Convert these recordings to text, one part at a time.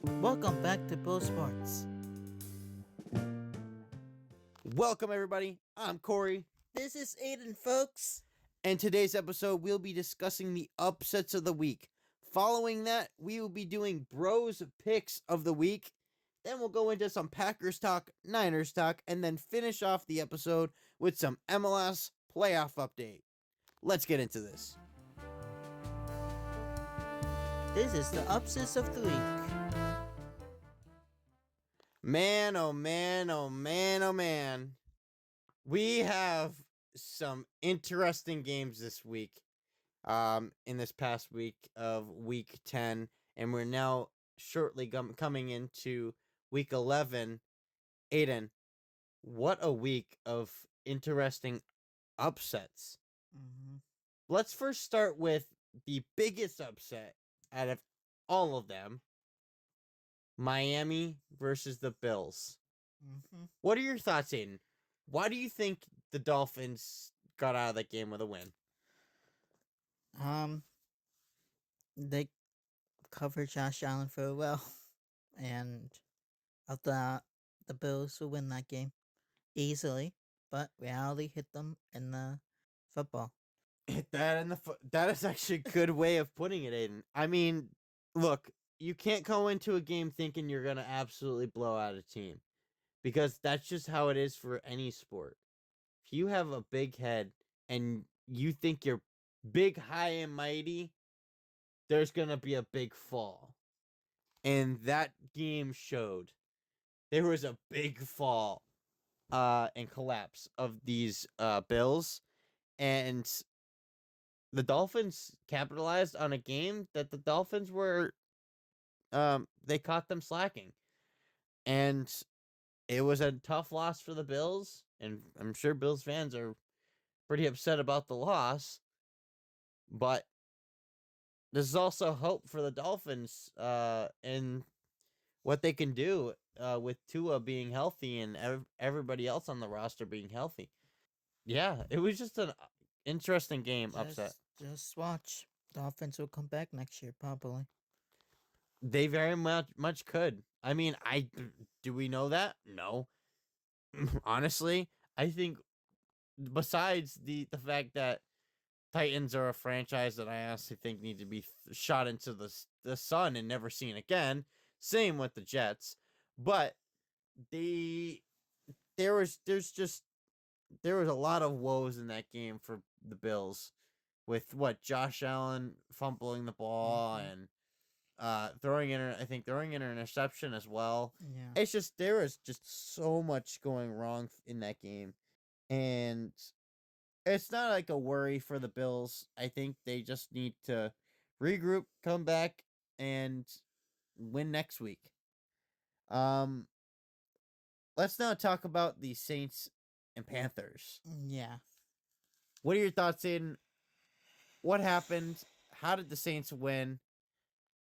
Welcome back to Bill Sports. Welcome, everybody. I'm Corey. This is Aidan, folks. And today's episode, we'll be discussing the upsets of the week. Following that, we will be doing Bros Picks of the Week. Then we'll go into some Packers talk, Niners talk, and then finish off the episode with some MLS Playoff update. Let's get into this. This is the upsets of the week. Man, oh man, oh man, oh man. We have some interesting games this week. In this past week of week 10, and we're now shortly coming into week 11. Aidan, what a week of interesting upsets. Mm-hmm. Let's first start with the biggest upset out of all of them. Miami versus the Bills. Mm-hmm. What are your thoughts, Aidan? Why do you think the Dolphins got out of that game with a win? They covered Josh Allen very well, and I thought the Bills would win that game easily, but reality hit them in the football. Hit that in the foot. That is actually a good way of putting it, Aidan. I mean, look, you can't go into a game thinking you're going to absolutely blow out a team because that's just how it is for any sport. If you have a big head and you think you're big, high, and mighty, there's going to be a big fall. And that game showed there was a big fall and collapse of these Bills. And the Dolphins capitalized on a game that the Dolphins were they caught them slacking. And it was a tough loss for the Bills, and I'm sure Bills fans are pretty upset about the loss. But there's also hope for the Dolphins and what they can do with Tua being healthy and everybody else on the roster being healthy. Yeah, it was just an interesting game upset. Just watch. Dolphins will come back next year, probably. They very much could. I mean, do we know that? No. Honestly, I think besides the fact that Titans are a franchise that I honestly think need to be shot into the sun and never seen again. Same with the Jets, but there was a lot of woes in that game for the Bills, with Josh Allen fumbling the ball and throwing in an interception as well. Yeah. It's just there was just so much going wrong in that game, and it's not like a worry for the Bills. I think they just need to regroup, come back, and win next week. Let's now talk about the Saints and Panthers. Yeah. What are your thoughts in what happened? How did the Saints win?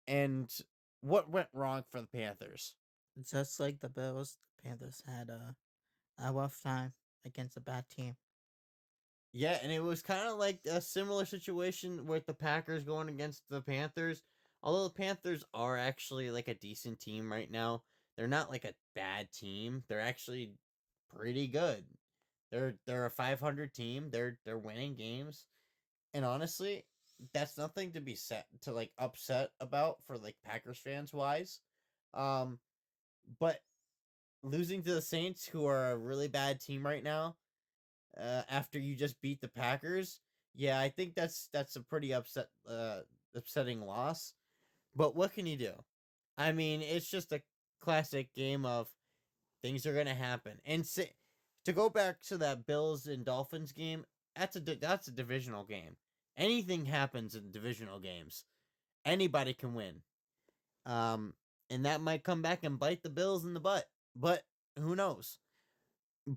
And what went wrong for the Panthers? Just like the Bills, the Panthers had a rough time against a bad team. Yeah, and it was kind of like a similar situation with the Packers going against the Panthers. Although the Panthers are actually like a decent team right now, they're not like a bad team. They're actually pretty good. They're a 500 team. They're winning games. And honestly, that's nothing to be upset about for like Packers fans wise. But losing to the Saints, who are a really bad team right now, after you just beat the Packers, yeah, I think that's a pretty upsetting loss. But what can you do? I mean, it's just a classic game of things are gonna happen. And to go back to that Bills and Dolphins game, that's a divisional game. Anything happens in divisional games. Anybody can win. And that might come back and bite the Bills in the butt. But who knows?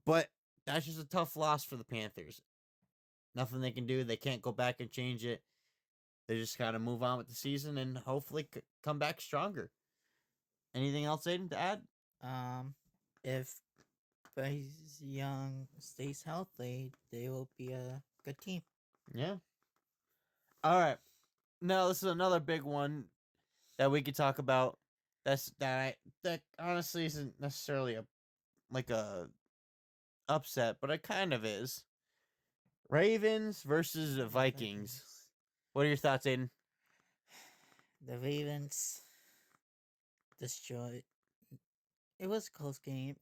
But that's just a tough loss for the Panthers. Nothing they can do. They can't go back and change it. They just got to move on with the season and hopefully come back stronger. Anything else, Aidan, to add? If Bryce Young stays healthy, they will be a good team. Yeah. All right. Now, this is another big one that we could talk about. That honestly isn't necessarily a upset, but it kind of is. Ravens versus the Vikings. What are your thoughts, Aiden? The Ravens destroyed. It was a close game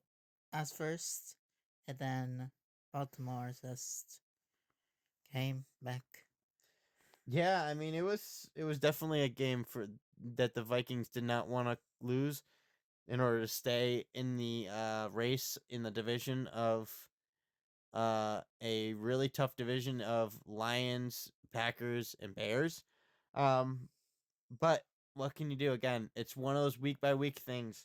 at first, and then Baltimore just came back. Yeah, I mean it was definitely a game for that the Vikings did not want to lose in order to stay in the race in the division of a really tough division of Lions, Packers, and Bears. Um, but what can you do? Again, it's one of those week by week things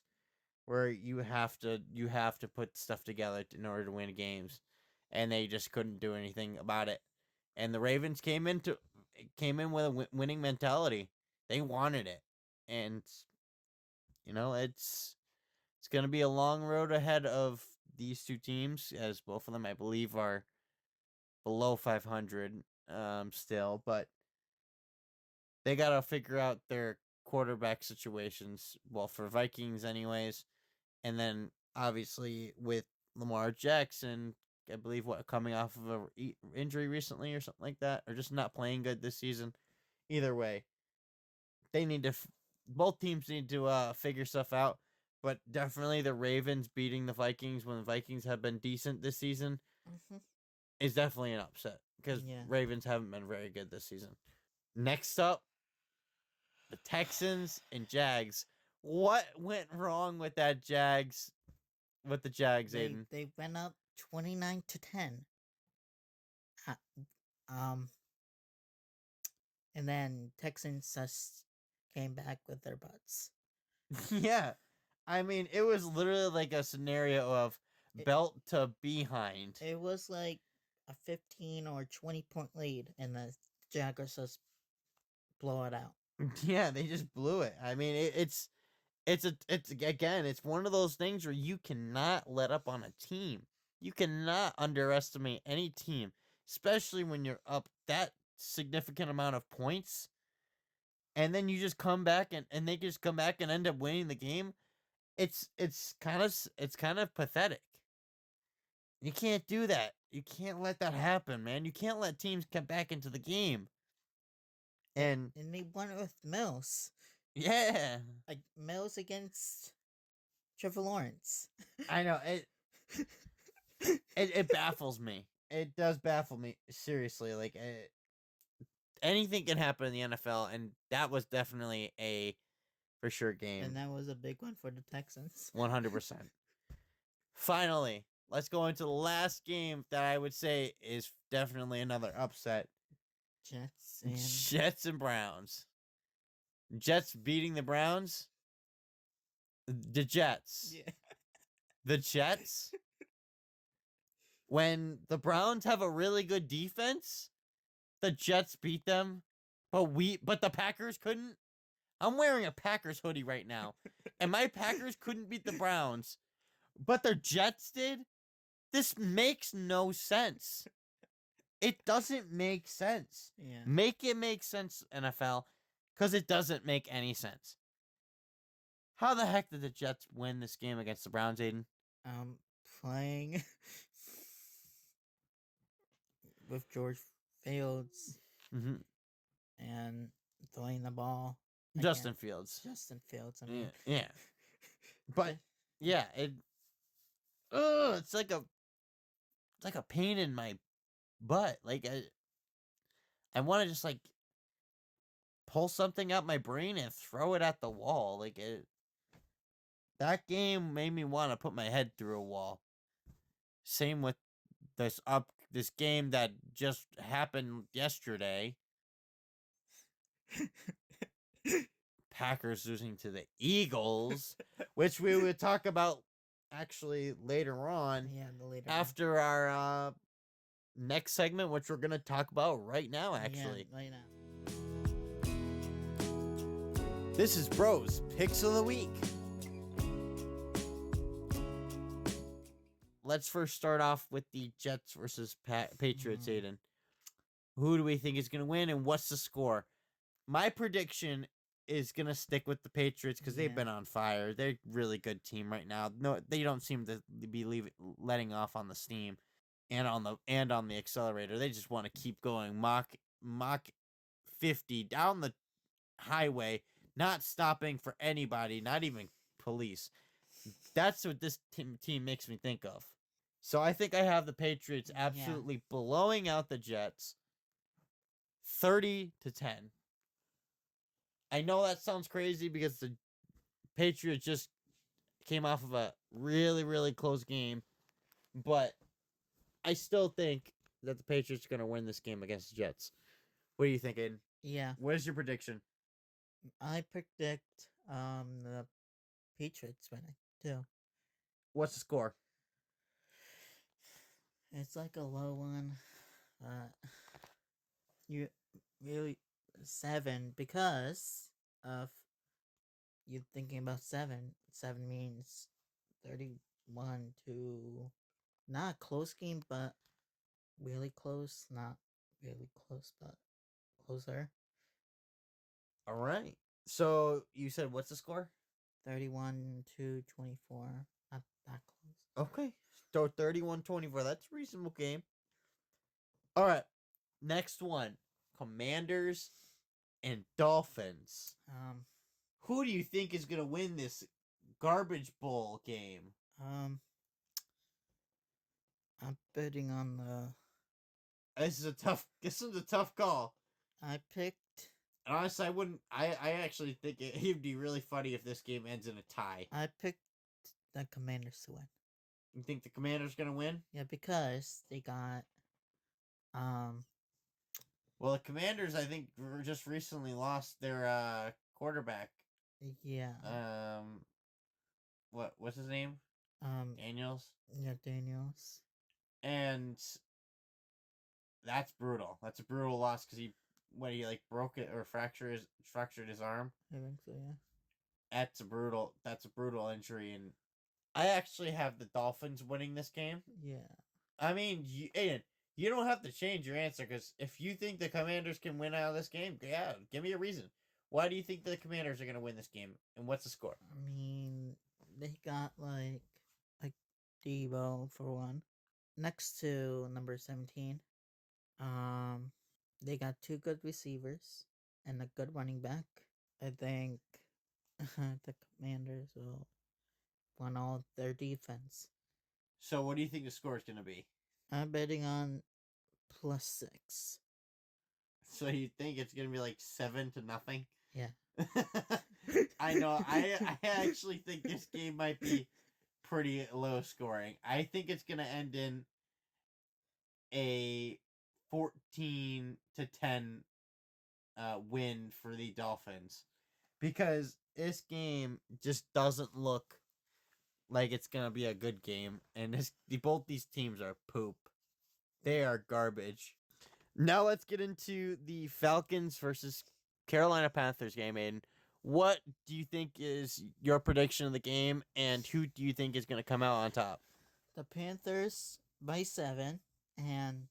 where you have to put stuff together in order to win games, and they just couldn't do anything about it. And the Ravens came in with a winning mentality. They wanted it, and it's going to be a long road ahead of these two teams, as both of them I believe are below 500 still, but they got to figure out their quarterback situations. Well, for Vikings anyways, and then obviously with Lamar Jackson, I believe coming off of a injury recently or something like that, or just not playing good this season. Either way, they need to. Both teams need to figure stuff out. But definitely the Ravens beating the Vikings when the Vikings have been decent this season Mm-hmm. is definitely an upset because Yeah. Ravens haven't been very good this season. Next up, the Texans and Jags. What went wrong with that Jags? With the Jags, Aiden? They went up 29-10. Uh, Um, and then Texans just came back with their butts. Yeah. I mean, it was literally like a scenario of belt to behind. It was like a 15 or 20 point lead, and the Jaguars just blow it out. Yeah, they just blew it. I mean, it's one of those things where you cannot let up on a team. You cannot underestimate any team, especially when you're up that significant amount of points, and then you just come back and they just come back and end up winning the game. It's kind of pathetic. You can't do that. You can't let that happen, man. You can't let teams come back into the game. And they won it with Mills. yeah, Like Mills against Trevor Lawrence. I know it baffles me. It does baffle me seriously. Like anything can happen in the NFL, and that was definitely a for sure game. And that was a big one for the Texans. 100%. Finally, let's go into the last game that I would say is definitely another upset. Jets and Browns. Jets beating the Browns. The Jets. Yeah. The Jets. When the Browns have a really good defense, the Jets beat them, but the Packers couldn't. I'm wearing a Packers hoodie right now, and my Packers couldn't beat the Browns, but the Jets did. This makes no sense. It doesn't make sense. Yeah. Make it make sense, NFL, because it doesn't make any sense. How the heck did the Jets win this game against the Browns, Aiden? Playing with George Fields Mm-hmm. and throwing the ball. Justin Fields. I mean. Yeah. But yeah, it's like a pain in my butt. Like I want to just like pull something out my brain and throw it at the wall. Like that game made me want to put my head through a wall. Same with this game that just happened yesterday. Packers losing to the Eagles, which we would talk about actually later on. Yeah, after our next segment, which we're gonna talk about right now. Actually, right now. This is Bros Picks of the Week. Let's first start off with the Jets versus Patriots, Aiden. Who do we think is going to win, and what's the score? My prediction is gonna stick with the Patriots because they've Yeah. been on fire. They're a really good team right now. No, they don't seem to be letting off on the steam and on the accelerator. They just want to keep going. Mach 50 down the highway, not stopping for anybody, not even police. That's what this team makes me think of. So I think I have the Patriots absolutely blowing out the Jets 30-10. I know that sounds crazy because the Patriots just came off of a really, really close game, but I still think that the Patriots are going to win this game against the Jets. What are you thinking? Yeah. What is your prediction? I predict the Patriots winning too. What's the score? It's like a low one. You really 7 because of you thinking about 7. 7 means 31 to not a close game, but really close. Not really close, but closer. All right. So you said what's the score? 31 to 24. Not that close. Okay. So 31-24. That's a reasonable game. All right. Next one. Commanders and Dolphins. Who do you think is going to win this garbage bowl game? I'm betting on the. This is a tough call. I picked. Honestly, I wouldn't. I actually think it'd be really funny if this game ends in a tie. I picked the Commanders to win. You think the Commanders gonna win? Yeah, because they got. Well, the Commanders, I think, just recently lost their quarterback. Yeah. What's his name? Daniels. Yeah, Daniels. And that's brutal. That's a brutal loss because he like broke it or fractured his arm. I think so. Yeah. That's a brutal injury, and I actually have the Dolphins winning this game. Yeah. I mean, Aidan, you don't have to change your answer because if you think the Commanders can win out of this game, yeah, give me a reason. Why do you think the Commanders are going to win this game, and what's the score? I mean, they got like Debo for one, next to number 17. They got 2 good receivers and a good running back. I think the Commanders will win all their defense. So, what do you think the score is going to be? I'm betting on +6. So you think it's going to be like 7-0? Yeah. I know. I actually think this game might be pretty low scoring. I think it's going to end in a 14-10 win for the Dolphins because this game just doesn't look like it's going to be a good game, and both these teams are poop. They are garbage. Now let's get into the Falcons versus Carolina Panthers game, Aidan. What do you think is your prediction of the game, and who do you think is going to come out on top? The Panthers by 7, and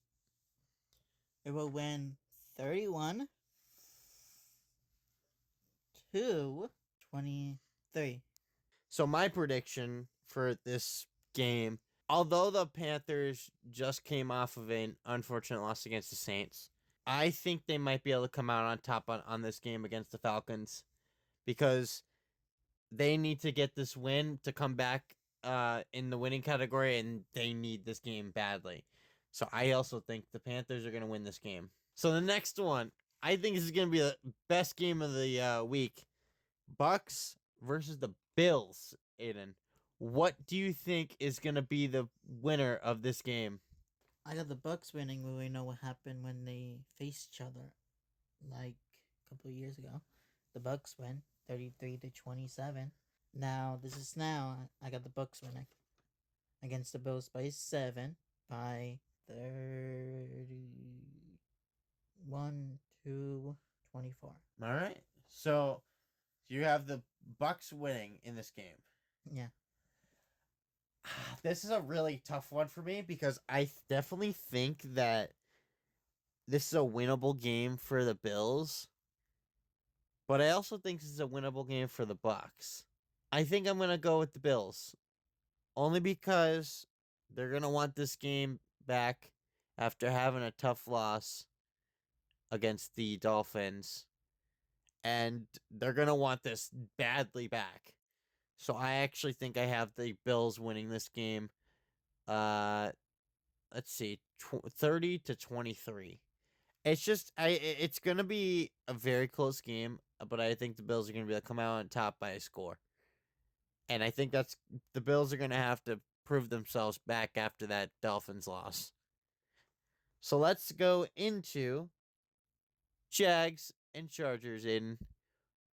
it will win 31 to 23. So my prediction for this game, although the Panthers just came off of an unfortunate loss against the Saints, I think they might be able to come out on top on this game against the Falcons because they need to get this win to come back in the winning category, and they need this game badly. So I also think the Panthers are going to win this game. So the next one, I think this is going to be the best game of the week. Bucks versus the Bills, Aidan. What do you think is going to be the winner of this game? I got the Bucks winning, but we know what happened when they faced each other like a couple of years ago. The Bucks win 33 to 27. Now I got the Bucks winning against the Bills by 7 by 31 to 24. All right. So you have the Bucks winning in this game. Yeah. This is a really tough one for me because I definitely think that this is a winnable game for the Bills. but I also think this is a winnable game for the Bucks. I think I'm gonna go with the Bills, only because they're gonna want this game back after having a tough loss against the Dolphins, and they're gonna want this badly back. So I actually think I have the Bills winning this game. Uh, let's see, 30-23. It's gonna be a very close game, but I think the Bills are gonna be able to come out on top by a score, and I think that's the Bills are gonna have to prove themselves back after that Dolphins loss. So let's go into Jags and Chargers. In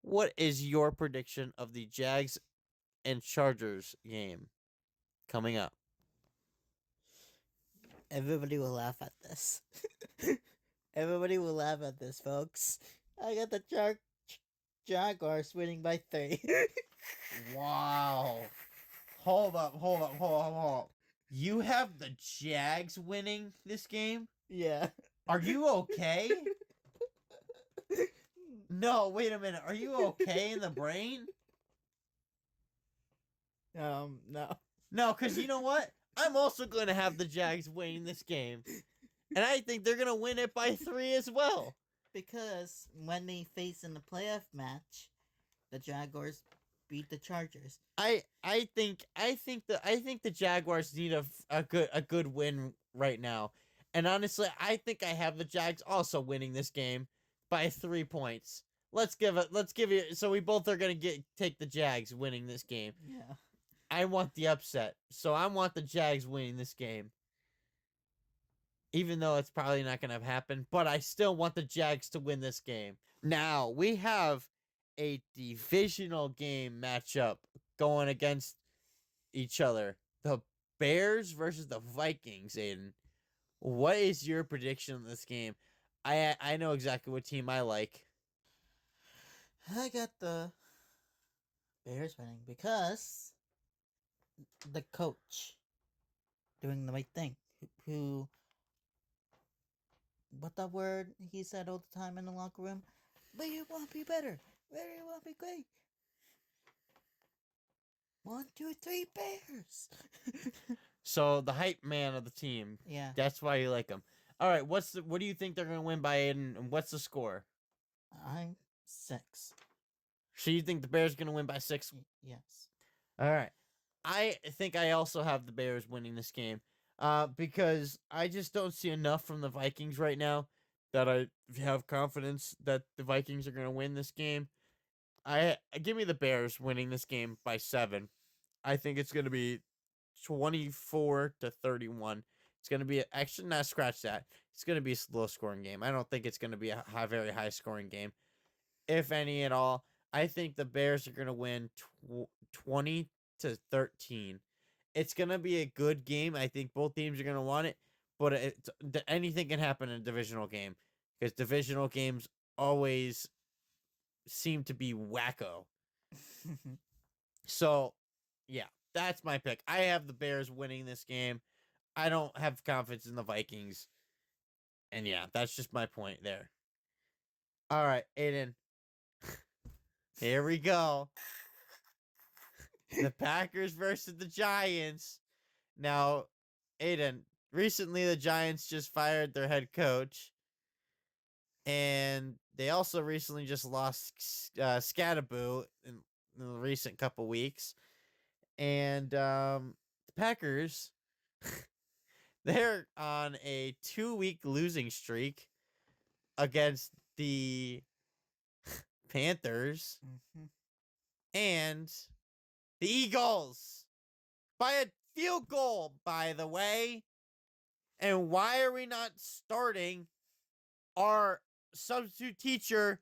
what is your prediction of the Jags and Chargers game coming up? Everybody will laugh at this. Everybody will laugh at this, folks. I got the Jaguars winning by 3. Wow. Hold up. You have the Jags winning this game? Yeah. Are you okay? No, wait a minute. Are you okay in the brain? No. No, because you know what? I'm also going to have the Jags winning this game. And I think they're going to win it by 3 as well. Because when they face in the playoff match, the Jaguars beat the Chargers. I think the Jaguars need a good win right now. And honestly, I think I have the Jags also winning this game by 3 points. Let's give it so we both are going to take the Jags winning this game. Yeah. I want the upset. So I want the Jags winning this game. Even though it's probably not going to happen, but I still want the Jags to win this game. Now, we have a divisional game matchup going against each other. The Bears versus the Vikings, Aidan. What is your prediction of this game? I know exactly what team I like. I got the Bears winning because the coach doing the right thing. Who what that word he said all the time in the locker room? But you want to be better. Where you want to be great. 1, 2, 3 Bears. So the hype man of the team. Yeah. That's why you like him. All right, what do you think they're going to win by, Aidan, and what's the score? I'm 6. So you think the Bears are going to win by 6? Yes. All right. I think I also have the Bears winning this game. Because I just don't see enough from the Vikings right now that I have confidence that the Vikings are going to win this game. I give me the Bears winning this game by 7. I think it's going to be 24-31. It's going to be actually not scratch that. It's going to be a low scoring game. I don't think it's going to be a very high scoring game, if any at all. I think the Bears are going to win 20-13. It's going to be a good game. I think both teams are going to want it, but anything can happen in a divisional game because divisional games always seem to be wacko. So, yeah, that's my pick. I have the Bears winning this game. I don't have confidence in the Vikings. And yeah, that's just my point there. All right, Aidan. Here we go. The Packers versus the Giants. Now, Aidan, recently the Giants just fired their head coach. And they also recently just lost Scatterboo in the recent couple weeks. And the Packers, they're on a 2-week losing streak against the Panthers and the Eagles by a field goal, by the way. And why are we not starting our substitute teacher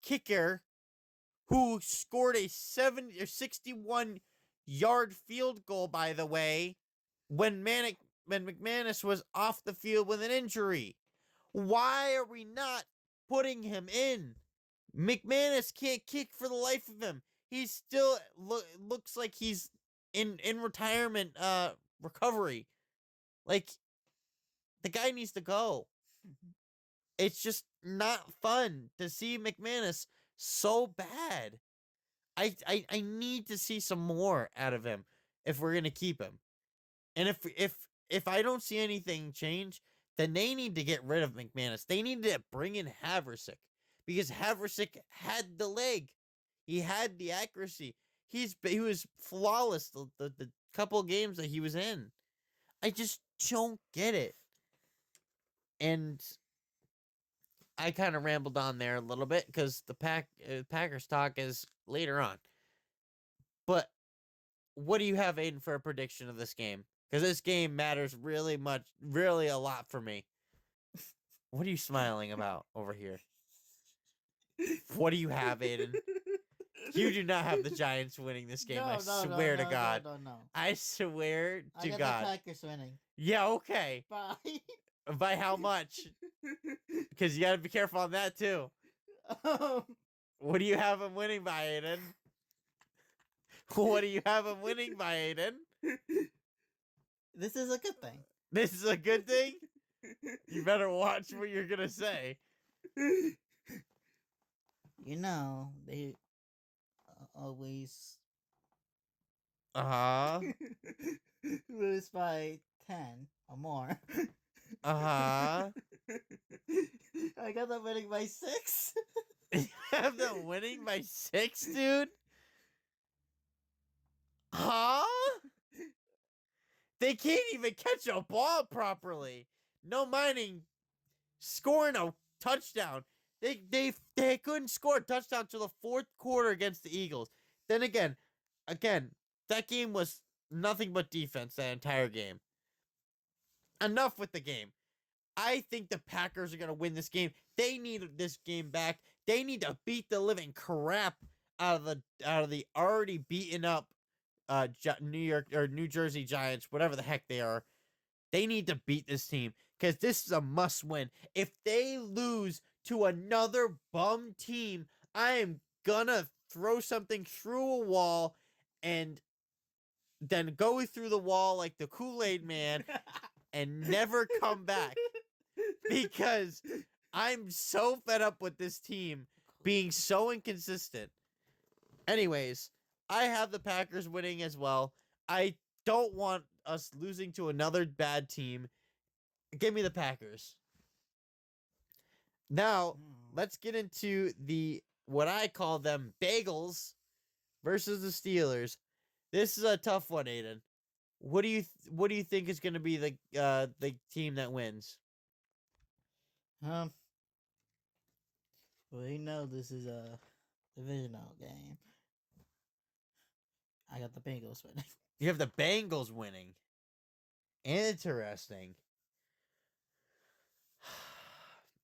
kicker who scored a 61-yard field goal, by the way, when McManus was off the field with an injury? Why are we not putting him in? McManus can't kick for the life of him. He's still looks like he's in retirement recovery. Like, the guy needs to go. It's just not fun to see McManus so bad. I need to see some more out of him if we're gonna keep him. And if I don't see anything change, then they need to get rid of McManus. They need to bring in Haversick because Haversick had the leg, he had the accuracy. He was flawless the couple games that he was in. I just don't get it. And I kind of rambled on there a little bit because the Packers talk is later on. But what do you have, Aiden, for a prediction of this game? Because this game matters really much, really a lot for me. What are you smiling about over here? What do you have, Aiden? You do not have the Giants winning this game. I swear to God. No. I swear I to got God. the Packers winning. Yeah, okay. Bye. By how much? Because you got to be careful on that, too. What do you have them winning by, Aiden? What do you have them winning by, Aiden? This is a good thing. This is a good thing? You better watch what you're going to say. You know, they always Uh-huh. lose by 10 or more. Uh-huh. I got them winning by 6. You have them winning by 6, dude? Huh? They can't even catch a ball properly. No mining scoring a touchdown. They couldn't score a touchdown till the fourth quarter against the Eagles. Then again, that game was nothing but defense that entire game. Enough with the game. I think the Packers are going to win this game. They need this game back. They need to beat the living crap out of the already beaten up New York or New Jersey Giants, whatever the heck they are. They need to beat this team because this is a must win. If they lose to another bum team, I am gonna throw something through a wall and then go through the wall like the Kool-Aid Man and never come back because I'm so fed up with this team being so inconsistent. Anyways, I have the Packers winning as well. I don't want us losing to another bad team. Give me the Packers. Now, let's get into what I call them bagels versus the Steelers. This is a tough one, Aidan. What do you think is going to be the team that wins? We know this is a divisional game. I got the Bengals winning. You have the Bengals winning. Interesting.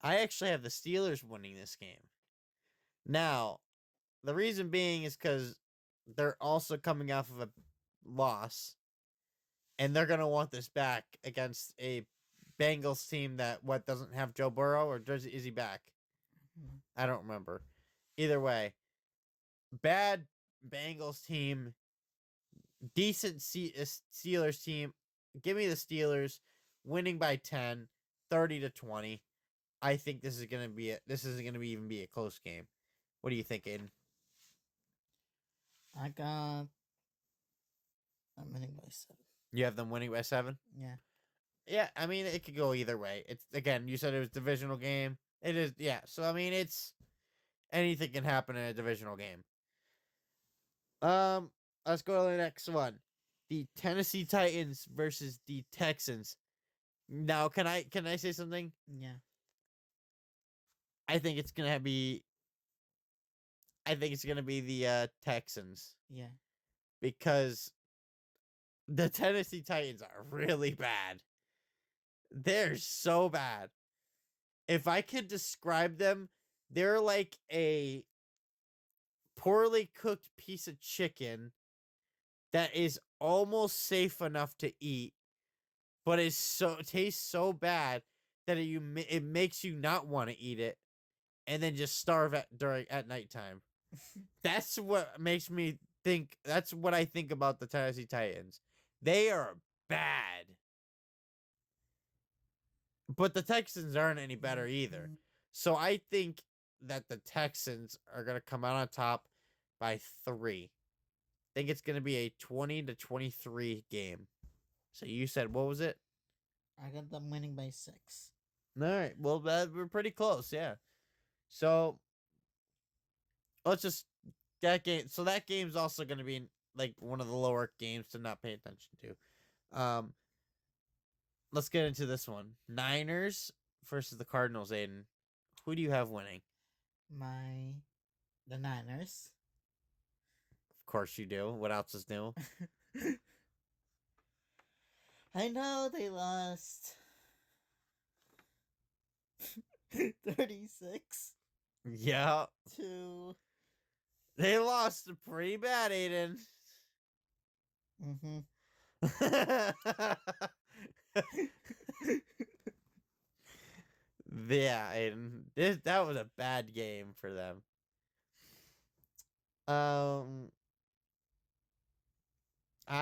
I actually have the Steelers winning this game. Now, the reason being is because they're also coming off of a loss, and they're gonna want this back against a Bengals team that doesn't have Joe Burrow, or is he back? I don't remember. Either way, bad Bengals team, decent Steelers team. Give me the Steelers winning by 10, 30-20. I think this isn't gonna even be a close game. What do you think, Aiden? I got I'm winning by 7. You have them winning by 7? Yeah. Yeah, I mean, it could go either way. It's, again, you said it was a divisional game. It is, yeah. So, I mean, anything can happen in a divisional game. Let's go to the next one. The Tennessee Titans versus the Texans. Now, can I say something? Yeah. I think it's gonna be the Texans. Yeah. Because the Tennessee Titans are really bad. They're so bad. If I could describe them, they're like a poorly cooked piece of chicken that is almost safe enough to eat, but tastes so bad that it makes you not want to eat it, and then just starve at nighttime. That's what makes me think. That's what I think about the Tennessee Titans. They are bad. But the Texans aren't any better either. So I think that the Texans are going to come out on top by 3. I think it's going to be a 20-23 game. So you said, what was it? I got them winning by 6. All right. Well, we're pretty close. Yeah. So let's just that game. So that game's also going to be like one of the lower games to not pay attention to. Let's get into this one. Niners versus the Cardinals, Aiden. Who do you have winning? The Niners. Of course you do. What else is new? I know they lost 36 Yeah. to. They lost pretty bad, Aiden. Mm-hmm. Yeah, Aiden. That was a bad game for them. I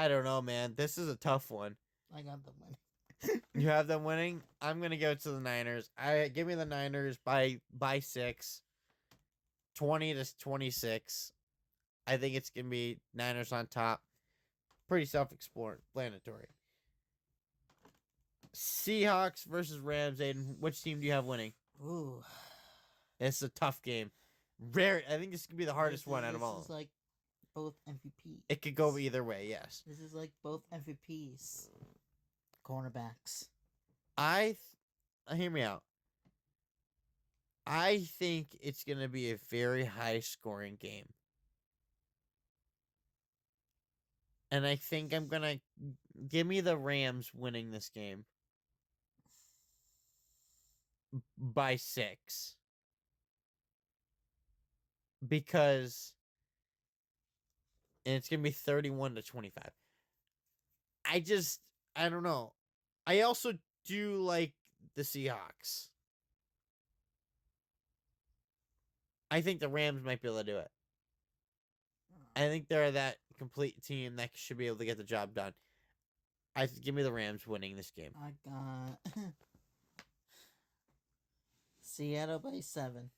don't know, man. This is a tough one. I got them winning. You have them winning. I'm gonna go to the Niners. Give me the Niners by 6, 20-26. I think it's gonna be Niners on top. Pretty self-explanatory. Seahawks versus Rams. Aiden, which team do you have winning? Ooh. It's a tough game. I think this could be the hardest one out of all. This is like both MVPs. It could go either way. Yes. This is like both MVPs. Cornerbacks. Hear me out. I think it's gonna be a very high-scoring game, and I think I'm gonna give me the Rams winning this game by 6 because, and it's gonna be 31-25. I don't know. I also do like the Seahawks. I think the Rams might be able to do it. I think they're that complete team that should be able to get the job done. Give me the Rams winning this game. I got Seattle by 7.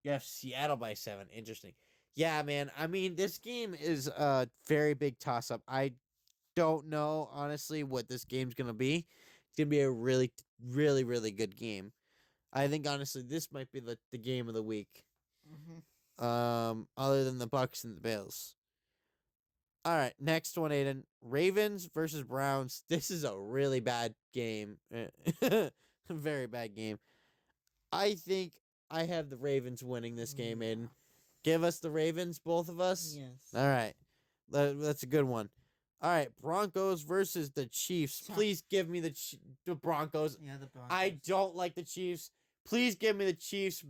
You have Seattle by 7. Interesting. Yeah, man. I mean, this game is a very big toss-up. I don't know, honestly, what this game's going to be. It's going to be a really, really, really good game. I think, honestly, this might be the game of the week. Mm-hmm. Other than the Bucks and the Bills. All right, next one, Aiden. Ravens versus Browns. This is a really bad game. Very bad game. I think I have the Ravens winning this game, Aiden. Give us the Ravens, both of us? Yes. All right. That's a good one. All right, Broncos versus the Chiefs. Please give me the Broncos. Yeah, the Broncos. I don't like the Chiefs. Please give me the Chiefs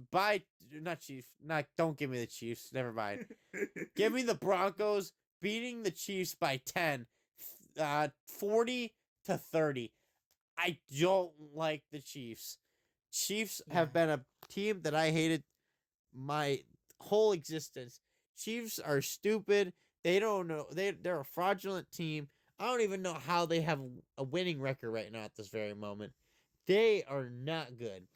don't give me the Chiefs. Never mind. Give me the Broncos beating the Chiefs by 10. 40-30. I don't like the Chiefs. Chiefs have been a team that I hated my whole existence. Chiefs are stupid. They don't know. They're a fraudulent team. I don't even know how they have a winning record right now at this very moment. They are not good.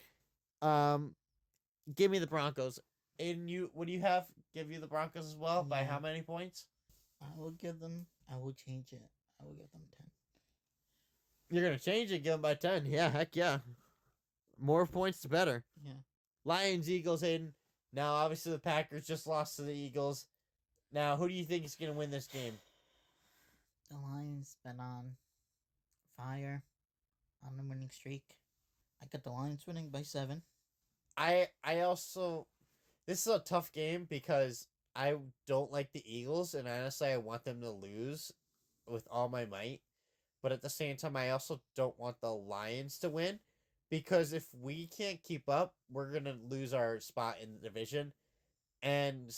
Give me the Broncos. Aiden, what do you have? Give you the Broncos as well? By how many points? I will change it. I will give them 10. You're going to change it, give them by 10. Yeah, heck yeah. More points, the better. Yeah. Lions, Eagles, Aiden. Now, obviously, the Packers just lost to the Eagles. Now, who do you think is going to win this game? The Lions been on fire, on a winning streak. I got the Lions winning by 7. I also, this is a tough game because I don't like the Eagles, and honestly, I want them to lose with all my might. But at the same time, I also don't want the Lions to win, because if we can't keep up, we're going to lose our spot in the division. And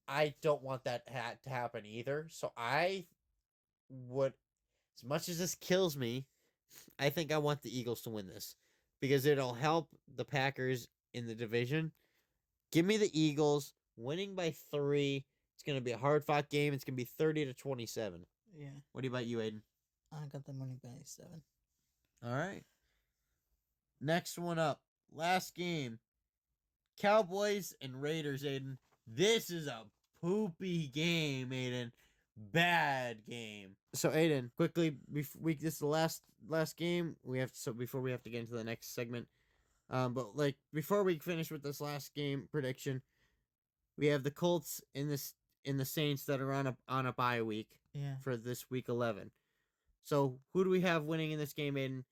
I don't want that to happen either. So I would, as much as this kills me, I think I want the Eagles to win this, because it'll help the Packers in the division. Give me the Eagles winning by 3. It's going to be a hard-fought game. It's going to be 30-27. Yeah. What about you, Aiden? I got them winning by 7. All right. Next one up. Last game. Cowboys and Raiders, Aiden. This is a poopy game, Aiden. Bad game. So, Aiden, quickly, this is the last game. Before we have to get into the next segment. But like before we finish with this last game prediction, we have the Colts in the Saints that are on a bye week for this week 11. So who do we have winning in this game, Aiden?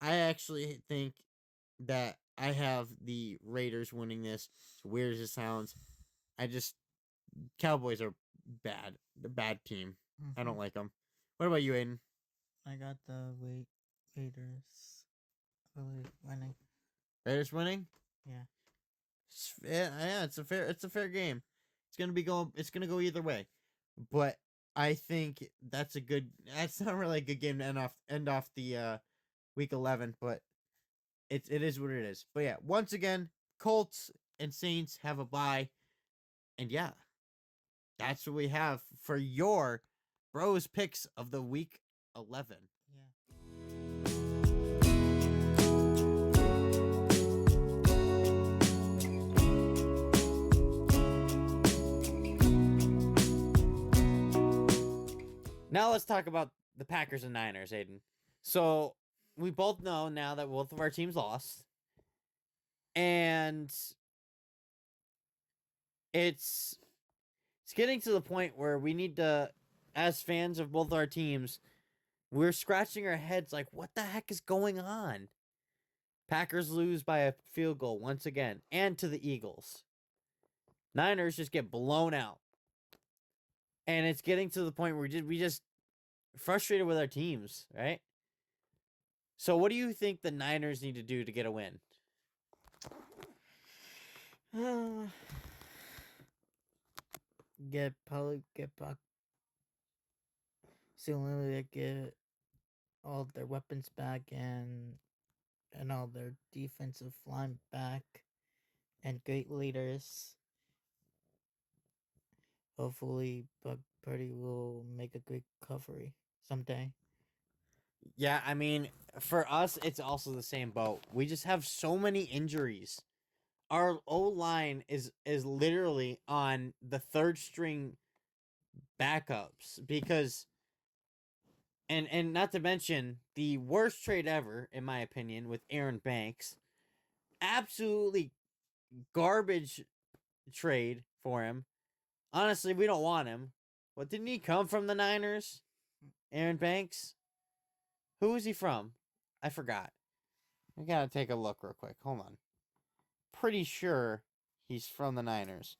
I actually think that I have the Raiders winning this. As weird as it sounds, Cowboys are bad. The bad team. I don't like them. What about you, Aiden? I got the Raiders. Winning. Raiders winning? Yeah. Yeah, it's a fair game. It's gonna go either way. But I think that's not really a good game to end off the week 11, but it is what it is. But yeah, once again, Colts and Saints have a bye. And yeah, that's what we have for your bros picks of the week 11. Yeah. Now let's talk about the Packers and Niners, Aiden. So we both know now that both of our teams lost. And it's getting to the point where we need to, as fans of both our teams, we're scratching our heads like, what the heck is going on? Packers lose by a field goal once again, and to the Eagles. Niners just get blown out. And it's getting to the point where we just frustrated with our teams, right? So what do you think the Niners need to do to get a win? Get back. So only get all their weapons back and all their defensive line back and great leaders. Hopefully, Bug Purdy will make a great recovery someday. Yeah, I mean, for us, it's also the same boat. We just have so many injuries. Our O line is literally on the third string backups because, and not to mention the worst trade ever, in my opinion, with Aaron Banks. Absolutely garbage trade for him. Honestly, we don't want him. What, didn't he come from the Niners? Aaron Banks? Who is he from? I forgot. I gotta take a look real quick. Hold on. Pretty sure he's from the Niners.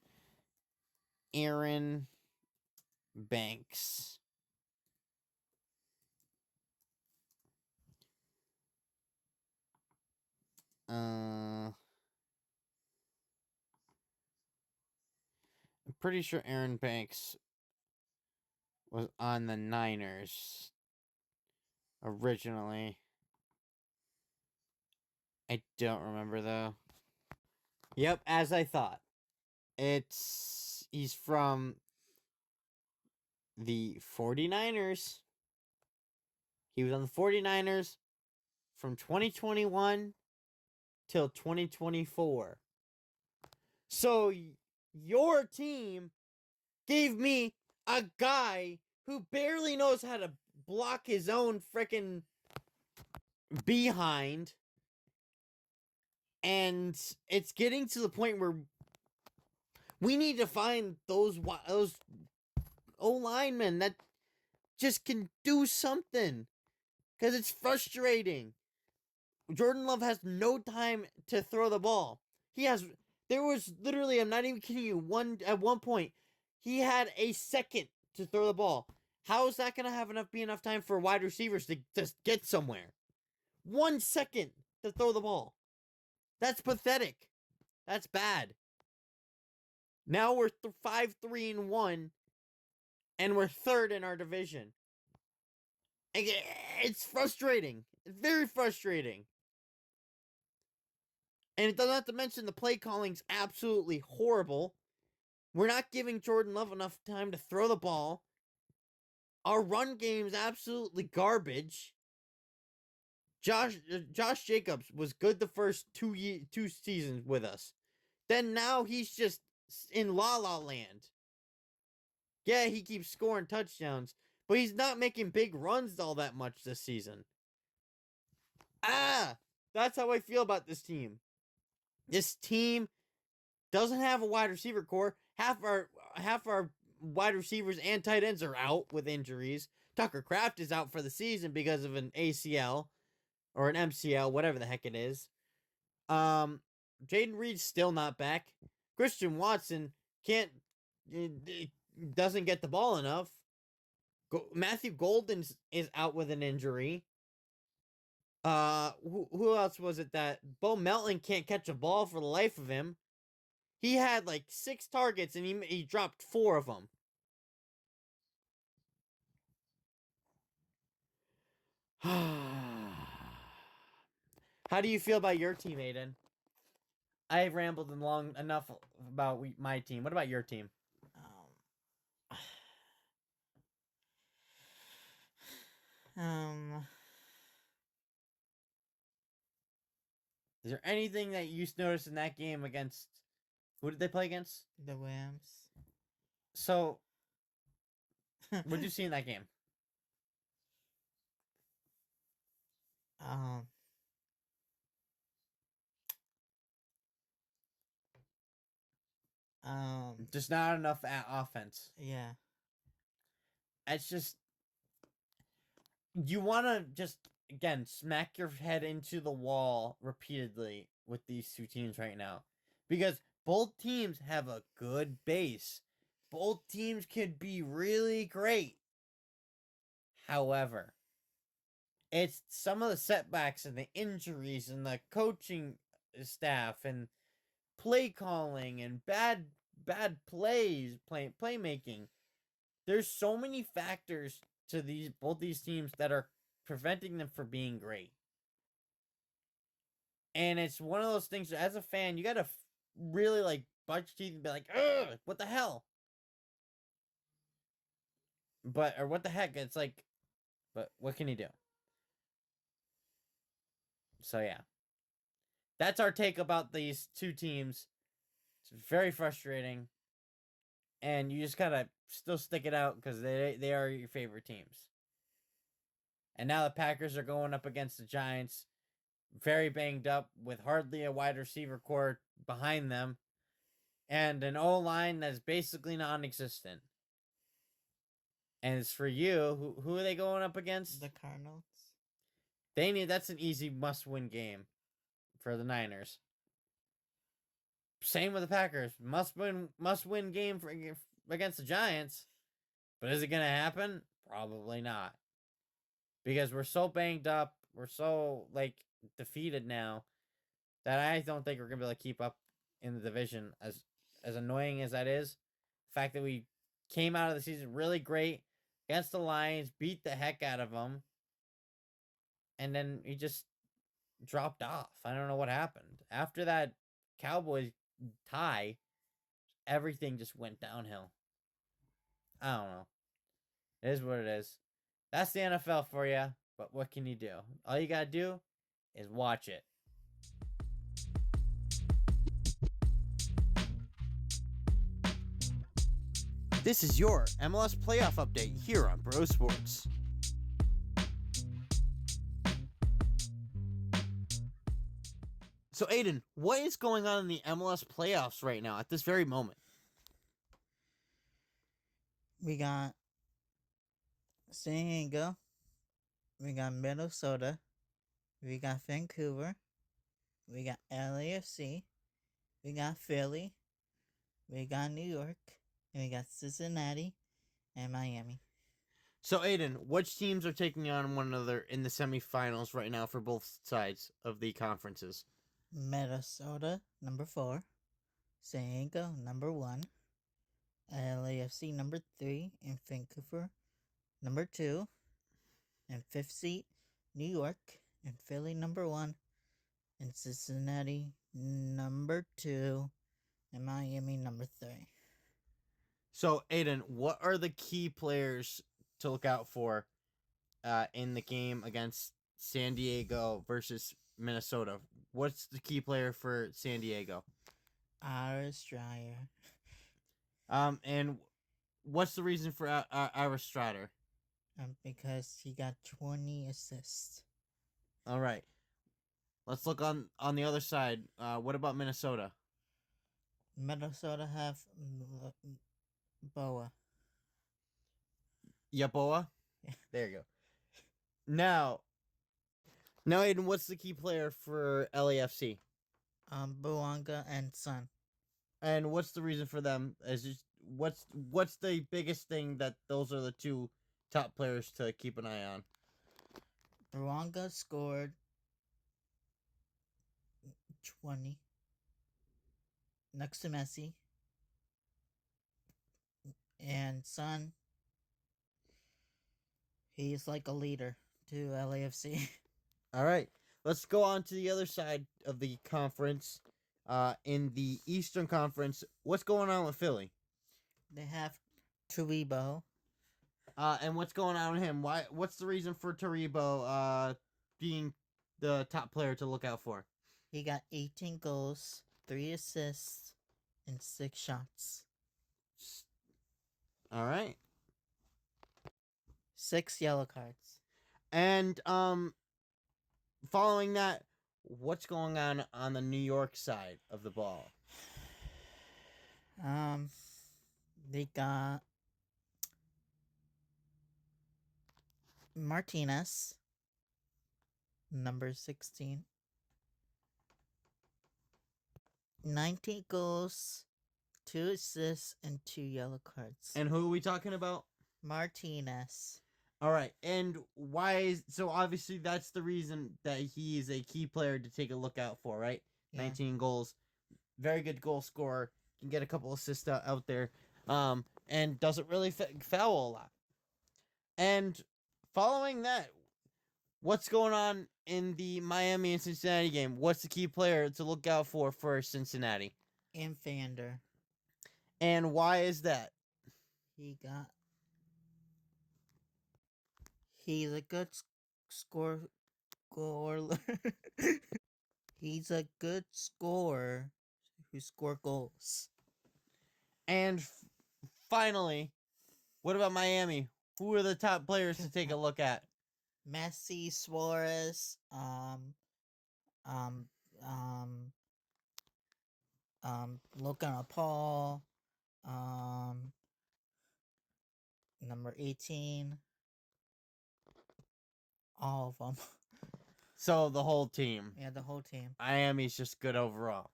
Aaron Banks. I'm pretty sure Aaron Banks was on the Niners originally. I don't remember though. Yep, as I thought. He's from the 49ers. He was on the 49ers from 2021 till 2024. So your team gave me a guy who barely knows how to block his own freaking behind. And it's getting to the point where we need to find those O-linemen that just can do something. Because it's frustrating. Jordan Love has no time to throw the ball. There was literally, I'm not even kidding you, at one point, he had a second to throw the ball. How is that going to be enough time for wide receivers to just get somewhere? 1 second to throw the ball. That's pathetic. That's bad. Now we're 5-3-1, and we're third in our division. It's frustrating. It's very frustrating. And it doesn't have to mention the play calling's absolutely horrible. We're not giving Jordan Love enough time to throw the ball. Our run game's absolutely garbage. Josh Jacobs was good the first two seasons with us. then now he's just in La La Land. Yeah, he keeps scoring touchdowns, but he's not making big runs all that much this season. That's how I feel about this team. This team doesn't have a wide receiver core. Half our wide receivers and tight ends are out with injuries. Tucker Kraft is out for the season because of an ACL or an MCL, whatever the heck it is. Jaden Reed's still not back. Christian Watson can't doesn't get the ball enough. Matthew Golden is out with an injury. Who else was it that Bo Melton can't catch a ball for the life of him? He had like 6 targets and he dropped 4 of them. How do you feel about your team, Aidan? I've rambled long enough about my team. What about your team? Is there anything that you noticed in that game against? Who did they play against? The Rams. So, what did you see in that game? Just not enough offense. Yeah. It's just you want to just again smack your head into the wall repeatedly with these two teams right now, because both teams have a good base. Both teams could be really great. However, it's some of the setbacks and the injuries and the coaching staff and play calling and bad playmaking. There's so many factors to both these teams that are preventing them from being great. And it's one of those things, as a fan, you gotta really like bunch your teeth and be like, ugh, what the hell? Or what the heck? It's like, but what can you do? So yeah. That's our take about these two teams. It's very frustrating. And you just gotta still stick it out because they are your favorite teams. And now the Packers are going up against the Giants, very banged up with hardly a wide receiver core behind them, and an O line that's basically non-existent. And it's for you. Who are they going up against? The Cardinals. That's an easy must-win game for the Niners. Same with the Packers. Must-win game against the Giants. But is it gonna happen? Probably not. Because we're so banged up, we're so defeated now that I don't think we're gonna be able to keep up in the division. As annoying as that is, the fact that we came out of the season really great against the Lions, beat the heck out of them, and then we just dropped off. I don't know what happened after that Cowboys tie. Everything just went downhill. I don't know. It is what it is. That's the NFL for you, but what can you do? All you gotta do is watch it. This is your MLS Playoff update here on Bro Sports. So, Aidan, what is going on in the MLS Playoffs right now at this very moment? We got San Diego. We got Minnesota. We got Vancouver. We got LAFC. We got Philly. We got New York. And we got Cincinnati and Miami. So, Aidan, which teams are taking on one another in the semifinals right now for both sides of the conferences? Minnesota, number 4. San Diego, number 1. LAFC, number 3. And Vancouver, number 2. And 5th seat, New York. And Philly, number 1. And Cincinnati, number 2. And Miami, number 3. So, Aidan, what are the key players to look out for in the game against San Diego versus Minnesota? What's the key player for San Diego? Iris Dryer. And what's the reason for Ira Strider? Because he got 20 assists. All right. Let's look on the other side. What about Minnesota? Minnesota have Boa. Yaboa? Yeah. There you go. Now, Aiden, what's the key player for LAFC? Buanga and Son. And what's the reason for them? What's the biggest thing that those are the two top players to keep an eye on? Buanga scored 20 next to Messi. And Son, he's like a leader to LAFC. All right. Let's go on to the other side of the conference. In the Eastern Conference, what's going on with Philly? They have Turibo. And what's going on with him? What's the reason for Taribo being the top player to look out for? He got 18 goals, 3 assists, and 6 shots. All right. 6 yellow cards. And following that, what's going on the New York side of the ball? They got Martinez, number 16. 19 goals, 2 assists, and 2 yellow cards. And who are we talking about? Martinez. All right. And why is so obviously that's the reason that he is a key player to take a look out for, right? Yeah. 19 goals. Very good goal scorer. Can get a couple assists out there. And doesn't really foul a lot. And following that, what's going on in the Miami and Cincinnati game? What's the key player to look out for Cincinnati? Infander. And why is that? He's a good scorer. He's a good scorer who score goals. And finally, what about Miami? Who are the top players to take a look at? Messi, Suarez, Logan Paul, number 18. All of them. So the whole team. Yeah, the whole team. Miami's just good overall.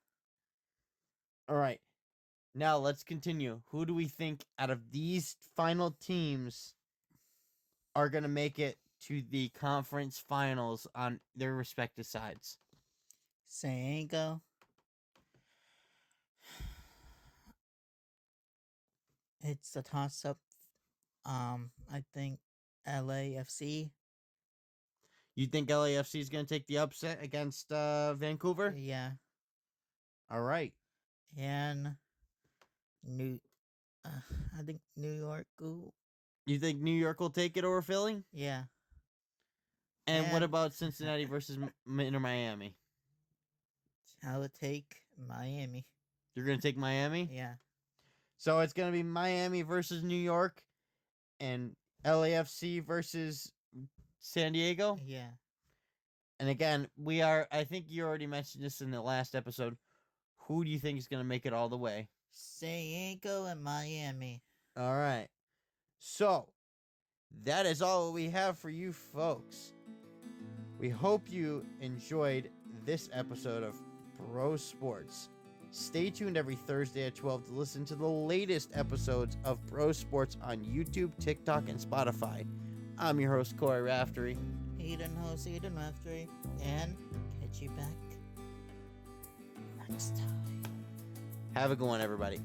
All right. Now let's continue. Who do we think out of these final teams are going to make it to the conference finals on their respective sides? San Diego. It's a toss-up. I think LAFC. You think LAFC is going to take the upset against Vancouver? Yeah. All right. And I think New York. You think New York will take it over Philly? Yeah. And what about Cincinnati versus Inter Miami? I would take Miami. You're going to take Miami? Yeah. So it's going to be Miami versus New York and LAFC versus San Diego? Yeah. And again, I think you already mentioned this in the last episode. Who do you think is going to make it all the way? San Diego and Miami. All right. So, that is all we have for you folks. We hope you enjoyed this episode of Pro Sports. Stay tuned every Thursday at 12 to listen to the latest episodes of Pro Sports on YouTube, TikTok, and Spotify. I'm your host, Corey Raftery. Aidan Raftery. And catch you back next time. Have a good one, everybody.